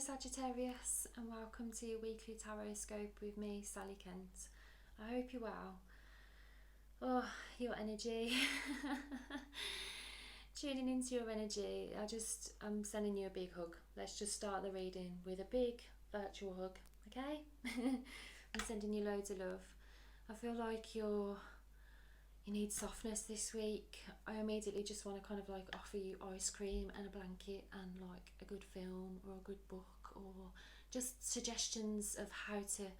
Sagittarius, and welcome to your weekly Tarotscope with me, Sally Kent. I hope you're well. Oh, your energy. Tuning into your energy. I'm sending you a big hug. Let's just start the reading with a big virtual hug, okay? I'm sending you loads of love. I feel like you need softness this week. I immediately just want to kind of like offer you ice cream and a blanket and like a good film or a good book, or just suggestions of how to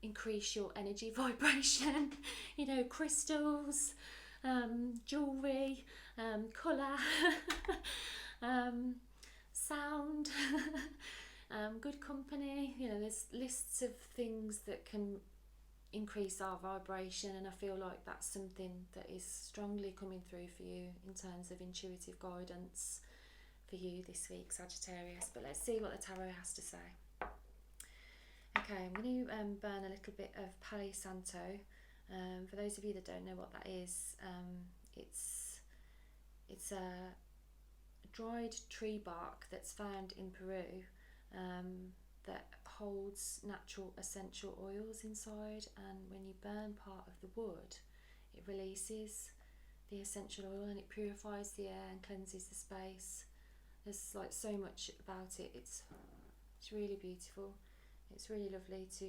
increase your energy vibration. You know, crystals, jewelry, colour, sound, good company. You know, there's lists of things that can increase our vibration, and I feel like that's something that is strongly coming through for you in terms of intuitive guidance for you this week, Sagittarius. But let's see what the tarot has to say. Okay, I'm going to burn a little bit of Palo Santo. For those of you that don't know what that is, it's a dried tree bark that's found in Peru, that holds natural essential oils inside, and when you burn part of the wood, it releases the essential oil and it purifies the air and cleanses the space. There's like so much about it. It's really beautiful. It's really lovely to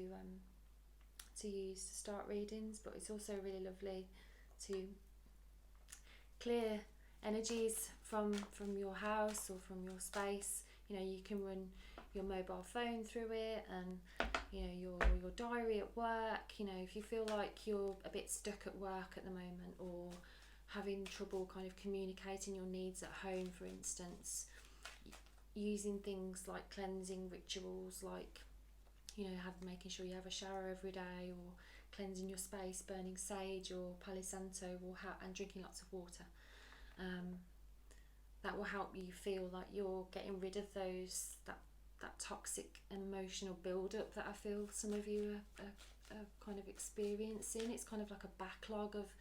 use to start readings, but it's also really lovely to clear energies from your house or from your space. You know, you can run your mobile phone through it, and you know, your diary at work. You know, if you feel like you're a bit stuck at work at the moment, or having trouble kind of communicating your needs at home, for instance, using things like cleansing rituals, like, you know, making sure you have a shower every day, or cleansing your space, burning sage or Palo Santo, and drinking lots of water. That will help you feel like you're getting rid of that toxic emotional build-up that I feel some of you are kind of experiencing. It's kind of like a backlog of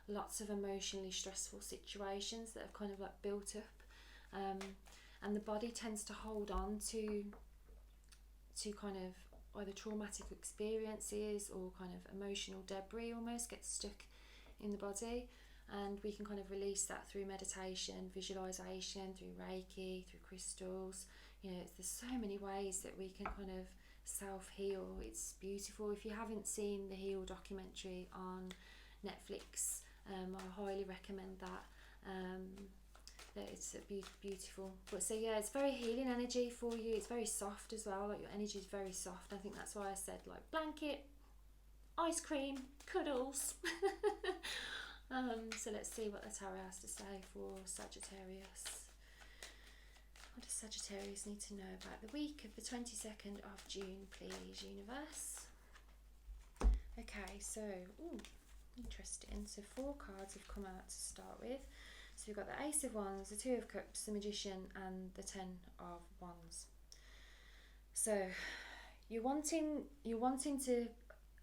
lots of emotionally stressful situations that have kind of like built up, and the body tends to hold on to kind of either traumatic experiences or kind of emotional debris, almost gets stuck in the body. And we can kind of release that through meditation, visualization, through Reiki, through crystals. You know, there's so many ways that we can kind of self-heal. It's beautiful. If you haven't seen the Heal documentary on Netflix, I highly recommend that. That it's beautiful. But so yeah, it's very healing energy for you. It's very soft as well. Like, your energy is very soft. I think that's why I said like blanket, ice cream, cuddles. So let's see what the tarot has to say for Sagittarius. What does Sagittarius need to know about the week of the 22nd of June, please, universe? Okay, so, interesting. So 4 cards have come out to start with. So we've got the Ace of Wands, the Two of Cups, the Magician, and the 10 of Wands. So you're wanting to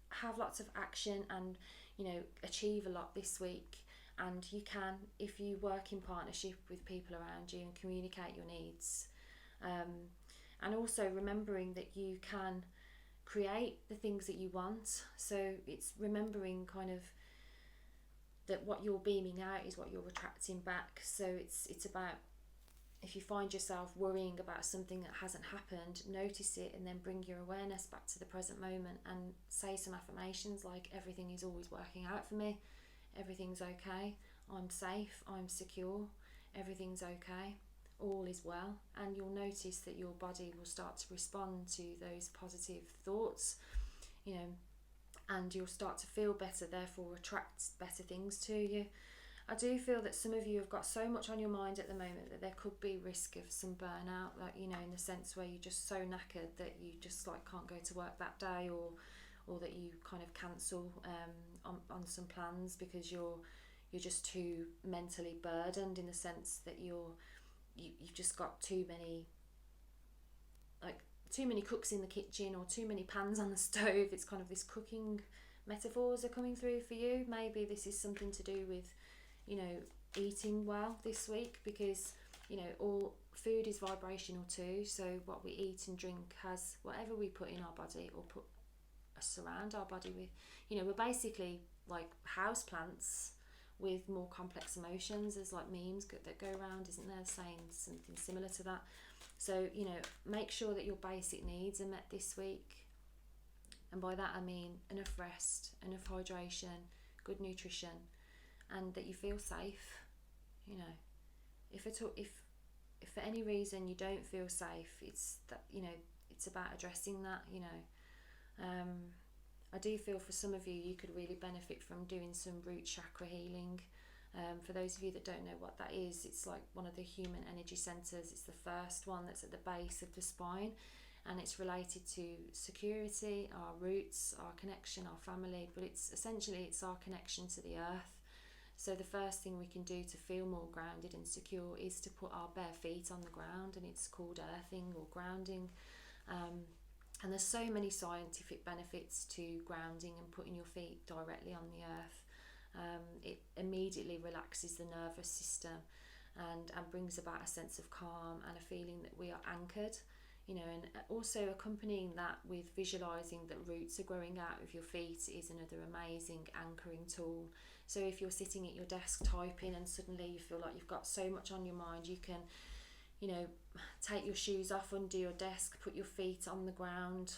have lots of action and, you know, achieve a lot this week, and you can if you work in partnership with people around you and communicate your needs, and also remembering that you can create the things that you want. So it's remembering kind of that what you're beaming out is what you're attracting back. So it's about, if you find yourself worrying about something that hasn't happened, notice it and then bring your awareness back to the present moment and say some affirmations like, everything is always working out for me, everything's okay, I'm safe, I'm secure, everything's okay, all is well. And you'll notice that your body will start to respond to those positive thoughts, you know, and you'll start to feel better, therefore attract better things to you. I do feel that some of you have got so much on your mind at the moment that there could be risk of some burnout, like, you know, in the sense where you're just so knackered that you just like can't go to work that day, or that you kind of cancel on some plans because you're just too mentally burdened, in the sense that you've just got too many cooks in the kitchen or too many pans on the stove. It's kind of this cooking metaphors are coming through for you. Maybe this is something to do with, you know, eating well this week, because you know, all food is vibrational too. So what we eat and drink has whatever we put in our body or put surround our body with. You know, we're basically like house plants with more complex emotions. There's like memes that go around, isn't there, saying something similar to that. So, you know, make sure that your basic needs are met this week. And by that I mean enough rest, enough hydration, good nutrition, and that you feel safe. You know, if for any reason you don't feel safe, it's that, you know, it's about addressing that. You know, I do feel for some of you, you could really benefit from doing some root chakra healing. For those of you that don't know what that is, it's like one of the human energy centers. It's the first one that's at the base of the spine, and it's related to security, our roots, our connection, our family, but it's essentially it's our connection to the earth. So the first thing we can do to feel more grounded and secure is to put our bare feet on the ground, and it's called earthing or grounding. And there's so many scientific benefits to grounding and putting your feet directly on the earth. It immediately relaxes the nervous system and brings about a sense of calm and a feeling that we are anchored. You know, and also accompanying that with visualizing that roots are growing out of your feet is another amazing anchoring tool. So if you're sitting at your desk typing and suddenly you feel like you've got so much on your mind, you can, you know, take your shoes off under your desk, put your feet on the ground,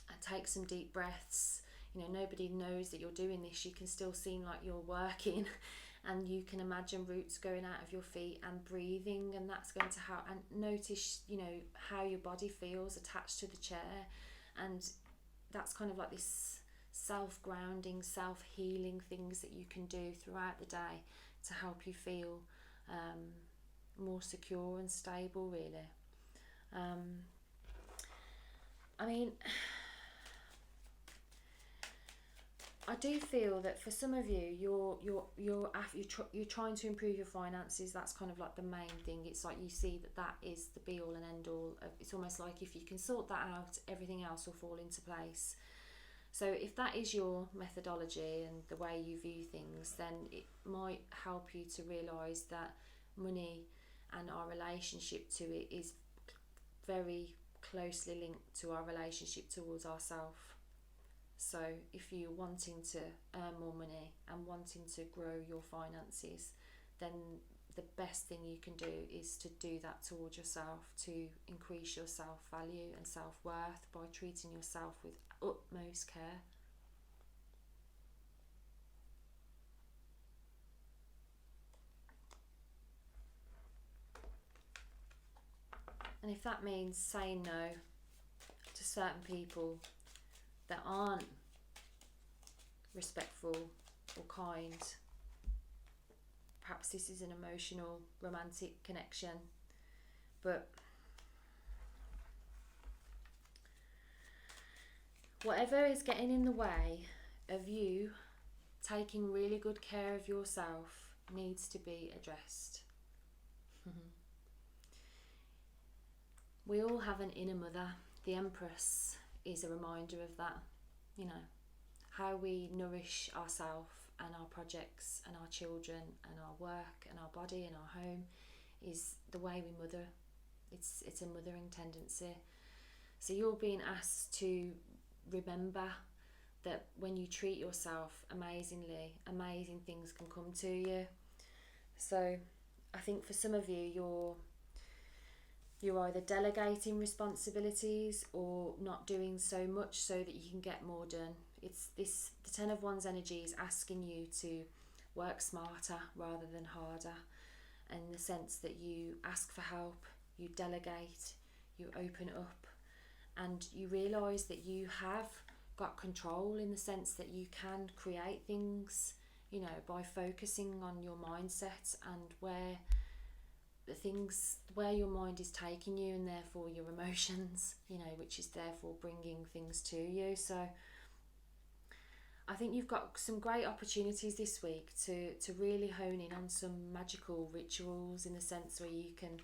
and take some deep breaths. You know, nobody knows that you're doing this. You can still seem like you're working, and you can imagine roots going out of your feet and breathing, and that's going to help. And notice, you know, how your body feels attached to the chair, and that's kind of like this self-grounding, self-healing things that you can do throughout the day to help you feel more secure and stable, really. I mean, I do feel that for some of you, you're trying to improve your finances. That's kind of like the main thing. It's like you see that is the be all and end all. It's almost like if you can sort that out, everything else will fall into place. So if that is your methodology and the way you view things, then it might help you to realise that money and our relationship to it is very closely linked to our relationship towards ourselves. So if you're wanting to earn more money and wanting to grow your finances, then the best thing you can do is to do that towards yourself, to increase your self-value and self-worth by treating yourself with utmost care. And if that means saying no to certain people that aren't respectful or kind, perhaps this is an emotional, romantic connection, but whatever is getting in the way of you taking really good care of yourself needs to be addressed. We all have an inner mother. The Empress is a reminder of that. You know, how we nourish ourselves and our projects and our children and our work and our body and our home is the way we mother. It's a mothering tendency. So you're being asked to remember that when you treat yourself amazingly, amazing things can come to you. So I think for some of you, you're either delegating responsibilities or not doing so much so that you can get more done. It's this, the Ten of Wands energy is asking you to work smarter rather than harder, in the sense that you ask for help, you delegate, you open up, and you realise that you have got control in the sense that you can create things, you know, by focusing on your mindset and where your mind is taking you, and therefore your emotions, you know, which is therefore bringing things to you. So I think you've got some great opportunities this week to really hone in on some magical rituals, in the sense where you can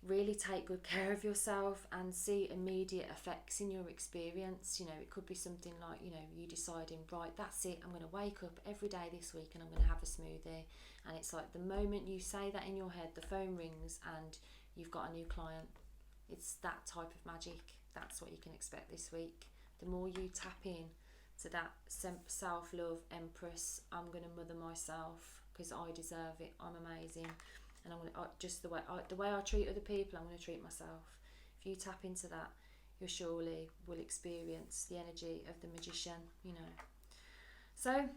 really take good care of yourself and see immediate effects in your experience. You know, it could be something like, you know, you deciding, right, that's it, I'm going to wake up every day this week and I'm going to have a smoothie. And it's like the moment you say that in your head, the phone rings and you've got a new client. It's that type of magic. That's what you can expect this week. The more you tap in to that self-love, Empress, I'm going to mother myself because I deserve it, I'm amazing, and I'm going to, just the way I treat other people, I'm going to treat myself. If you tap into that, you surely will experience the energy of the magician, you know. So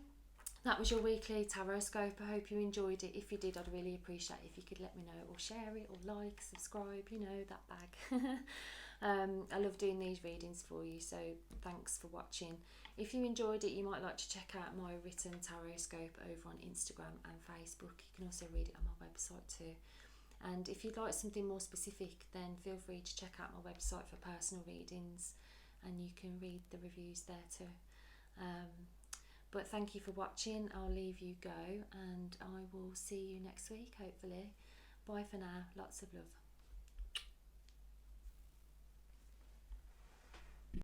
that was your weekly Tarotscope. I hope you enjoyed it. If you did, I'd really appreciate it if you could let me know, or share it, or like, subscribe, you know, that bag. I love doing these readings for you, so thanks for watching. If you enjoyed it, you might like to check out my written Tarotscope over on Instagram and Facebook. You can also read it on my website too. And if you'd like something more specific, then feel free to check out my website for personal readings, and you can read the reviews there too. But thank you for watching. I'll leave you go, and I will see you next week, hopefully. Bye for now. Lots of love.